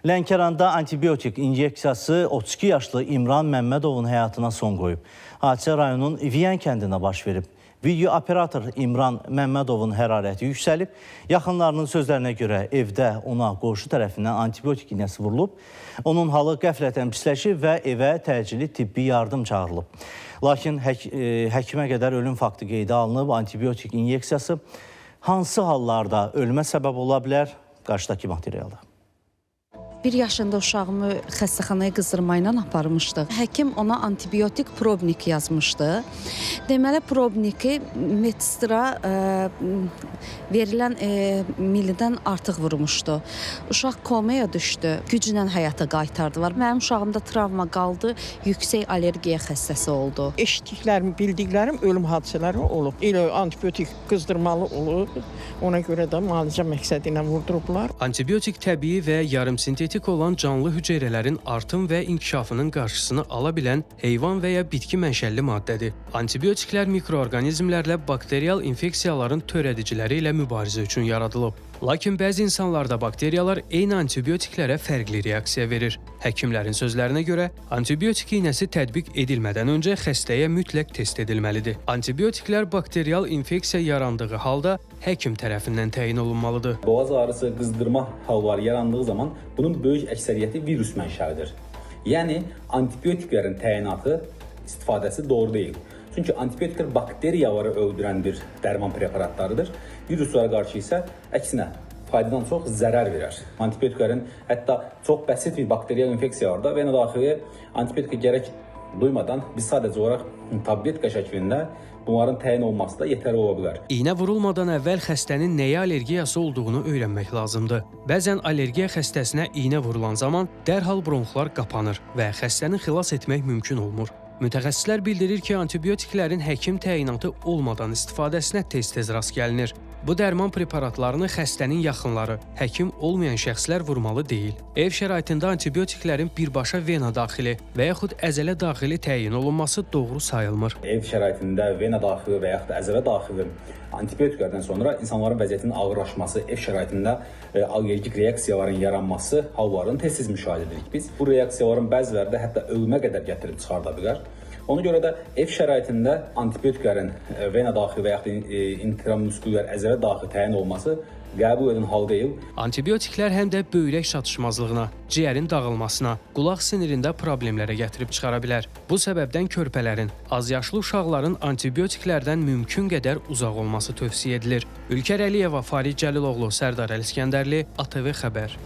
Lənkəranda antibiotik inyeksiyası 32 yaşlı İmran Məmmədovun həyatına son qoyub. Hadisə rayonun Viyan kəndində baş verib. Video operator İmran Məmmədovun hərarəti yüksəlib. Yaxınlarının sözlərinə görə evdə ona qonşu tərəfindən antibiotik iynəsi vurulub. Onun halı qəflətən pisləşib və evə təcili tibbi yardım çağırılıb. Lakin həkimə qədər ölüm faktı qeydə alınıb. Antibiotik inyeksiyası hansı hallarda ölümə səbəb ola bilər? Qarşıdakı materialda. 1 yaşında uşağımı xəstəxanaya qızdırma ilə aparmışdıq. Həkim ona antibiotik probnik yazmışdı. Deməli, probniki Medstra verilən millidən artıq vurmuşdu. Uşaq komaya düşdü, güclə həyata qaytardılar. Mənim uşağımda travma qaldı, yüksək allergiya xəstəsi oldu. Eşitdiklərim, bildiklərim ölüm hadisələri olub. Elə antibiotik qızdırmalı olub. Ona görə də müalicə məqsədi ilə vurdurublar. Antibiotik təbii və yarımsintetik olan canlı hüceyrələrin artım və inkişafının qarşısını ala bilən heyvan və ya bitki mənşəlli maddədir. Antibiotiklər mikroorqanizmlərlə bakterial infeksiyaların törədiciləri ilə mübarizə üçün yaradılıb. Lakin bəzi insanlarda bakteriyalar eyni antibiotiklərə fərqli reaksiya verir. Həkimlərin sözlərinə görə, antibiotik iynəsi tətbiq edilmədən öncə xəstəyə mütləq test edilməlidir. Antibiotiklər bakterial infeksiya yarandığı halda həkim tərəfindən təyin olunmalıdır. Boğaz ağrısı, qızdırma halları yarandığı zaman bunun böyük əksəriyyəti virus mənşəlidir. Yəni, antibiotiklərin təyinatı, istifadəsi doğru deyil. Çünki antibiotiklər bakteriyaları öldürən bir dərman preparatlarıdır. Viruslara qarşı isə əksinə faydadan çox zərər verər. Antibiotiklərin hətta çox bəsit bir bakterial infeksiyalarda vena daxili antibiotika gərək duymadan biz sadəcə olaraq tabletka şəklində bunların təyin olması da yetərli ola bilər. İynə vurulmadan əvvəl xəstənin nəyə allergiyası olduğunu öyrənmək lazımdır. Bəzən allergiya xəstəsinə iynə vurulan zaman dərhal bronxlar qapanır və xəstəni xilas etmək mümkün olmur. Mütəxəssislər bildirir ki, antibiotiklərin həkim təyinatı olmadan istifadəsinə tez-tez rast gəlinir. Bu dərman preparatlarını xəstənin yaxınları, həkim olmayan şəxslər vurmalı deyil. Ev şəraitində antibiotiklərin birbaşa vena daxili və yaxud əzələ daxili təyin olunması doğru sayılmır. Ev şəraitində vena daxili və yaxud əzələ daxili antibiotiklərdən sonra insanların vəziyyətinin ağırlaşması, ev şəraitində allergik reaksiyaların yaranması hallarını tez-tez müşahidə edirik biz. Bu reaksiyaların bəziləri də hətta ölümə qədər gətirib çıxarda bilər. Ona görə də ev şəraitində antibiotiklərin vena daxili və yaxud intramuskülər əzələ daxili təyin olması qəbul edilən hal deyil. Antibiotiklər həm də böyrək çatışmazlığına, ciyərin dağılmasına, qulaq sinirində problemlərə gətirib çıxara bilər. Bu səbəbdən körpələrin, azyaşlı uşaqların antibiotiklərdən mümkün qədər uzaq olması tövsiyə edilir. Ülkər Əliyeva, Farid Cəliloğlu, Sərdar Əliskəndərli, ATV Xəbər.